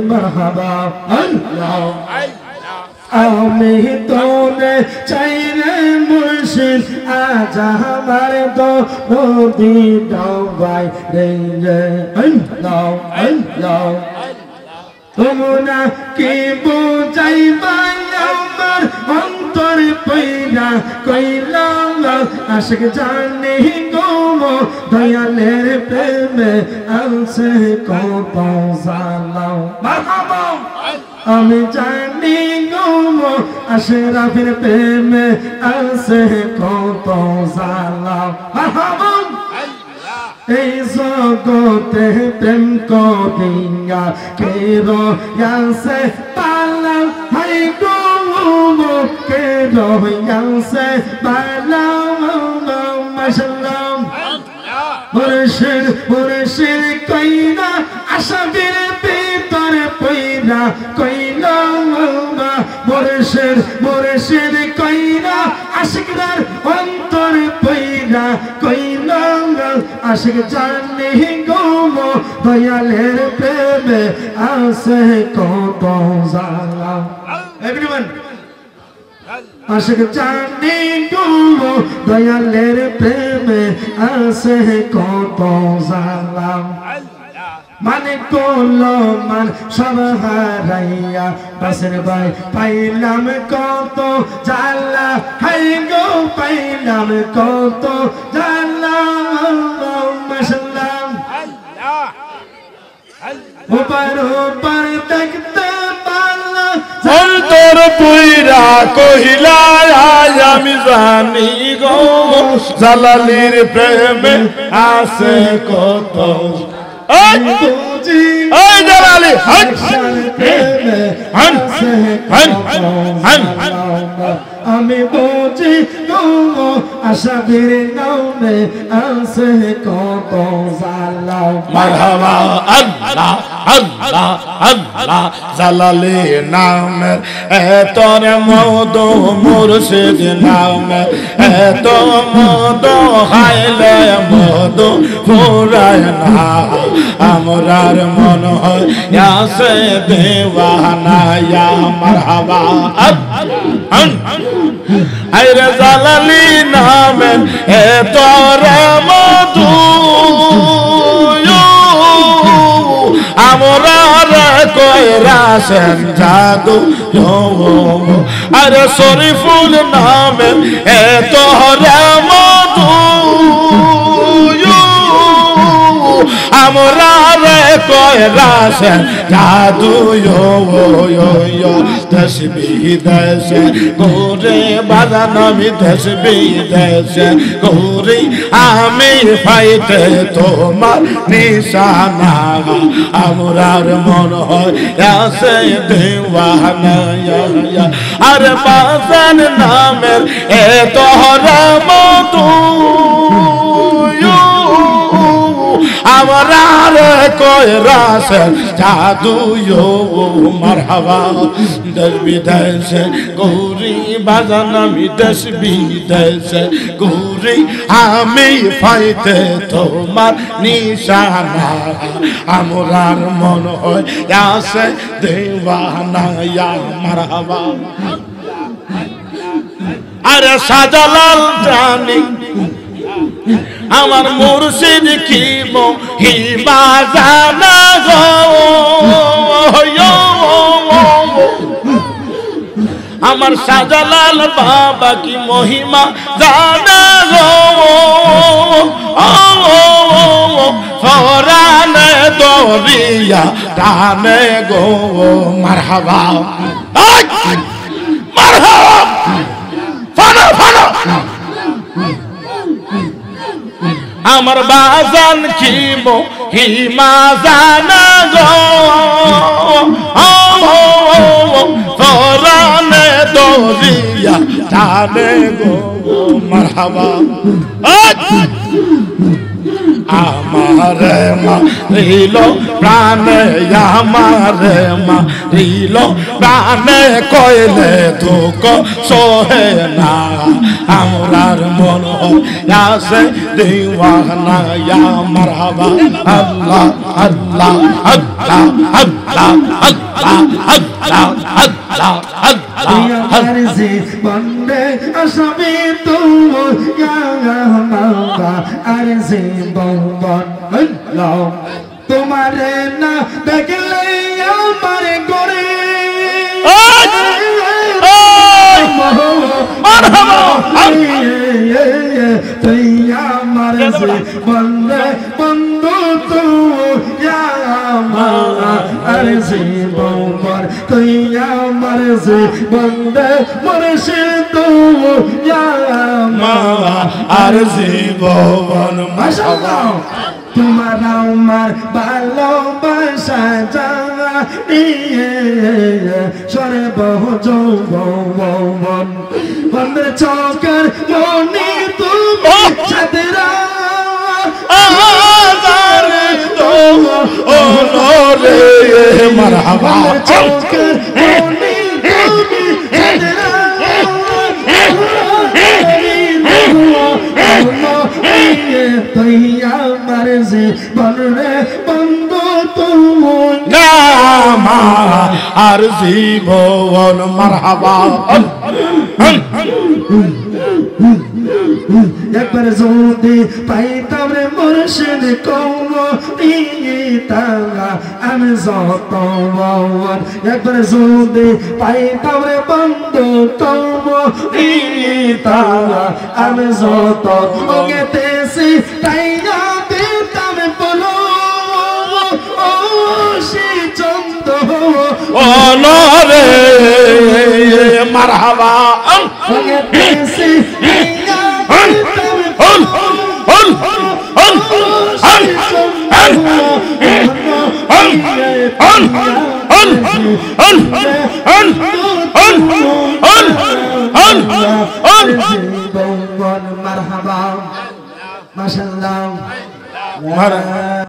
মারহাবা আমি তোরে চাই রে মুর্শিদ আজ আমার তো নদী ডাউবাই রে আল্লাহ আল্লাহ তোমরা কি বুঝাইবাই আমার অন্তর পয়রা কইলাম আশিক জানি গো দয়ালের প্রেমে আছে কত জালাও মারহাবা আমি জানি গো আশরাফের প্রেমে আছে কত জালাও মারহাবা এই জগতে প্রেম করিয়া কে রয়াছে পালাও হাই গো কে রয়াছে পালাও মাশাআল্লাহ মুর্শিদ মুর্শিদ কইরা আশাবীর ভিতরে পয়রা কইলা মুর্শিদ মুর্শিদ কইরা আশিকরার অন্তরে পয়রা কইলা আশিক জানি গো দয়ালের প্রেমে আছে কত জালা এভরিওয়ান আশিক জানি গো দয়ালের প্রেমে আছে কত জালা মানে কোলো মান সব হারাইয়া বাসের ভাই পাইলাম কত জালা হাই গো পাইলাম কত জালা মাশাআল্লাহ ওপার ওপার দেখতে পারলাম অন্তর পুইরা কহিলা আমি জানি গো জালালির প্রেমে আছে কত জালালি আমি বুঝি গো আশাবীর নামে আছে কত জালাও মারহাবা আল্লাহ আল্লাহ আল্লাহ জালালি নামে তোর মধু মুর্শিদ নামে এত মধু খাইলে মধু ফুরায় না আমরার মন হয় আছে দেওয়ানা ইয়া মারহাবা আইরে জালালি নামে এত রে মধু আমরার কইরাছেন জাদু আরে শরীফুল নামে এত রে মধু আমরার কইরাছেন জাদু তসবিহ দেশে গোরে বাজান আমি তসবিহ দেশে গোরে আমি পাইতে তোমার নিশানা আমরার মন হয় আছে দেওয়ানা আরে বাজান নামের এত মধু আমরার কইরাছেন জাদু মারহাবা দেশ বিদেশে গৌরী বাজান আমি দেশ বিদেশে গৌরী আমি পাইতে তোমার নিশানা আমরার মন হয় আছে দেওয়ানা ইয়া মারহাবা আরে শাহজালাল জানি আমার মুর্শিদ কি মহিমা জানা গো আমার শাহজালাল বাবা কি মহিমা জানা গো ফরানে দরিয়া টানে গো মারহাবা মারহাবা ফানা ফানা আমার বাজান কি মহিমা জানা গো ফরানে দরিয়া টানে গো মারহাবা আমারে মারিল প্রাণে আমারে মারিল প্রাণে কইলে দুঃখ সহে না আমরার মন আছে দিওয়ানা ইয়া মারহাবা আল্লাহ আল্লাহ আল্লাহ আল্লাহ আল্লাহ আল্লাহ আল্লাহ আল্লাহ আরজি বন্দে আসামি তু ইয়া মাওলা আরজি বন্দন আল্লাহ তোমারে না দেখলে আমার করে তুই আমার বন্দে বন্ধু তু ইয়া মাওলা আরজি বন্দন তুই আমার বন্দে মুর্শিদ ইয়া মাওলা আরজি ভবন মাশাআল্লাহ তোমার আমার ভালোবাসা জানা সরে বহু যৌবন বন্ধের চোখের মনি তুমি ছাদরা ওরে মারহাবা চোখের মনি তুমি ছাদরা তুই আমার জীবনে বন্ধু তুমি নামা আর জীবন মারহাবা একবার যদি পাইতাম রে মুর্শিদ কৌমতিতালা আমি যত একবার যদি পাইতাম রে বন্ধু কৌমতিতালা আমি যত গেতেছি তাই না দিতাম বলো ও সে চন্দ্র ওরে মারহাবা গেতেছি মারহাবা মাশাআল্লাহ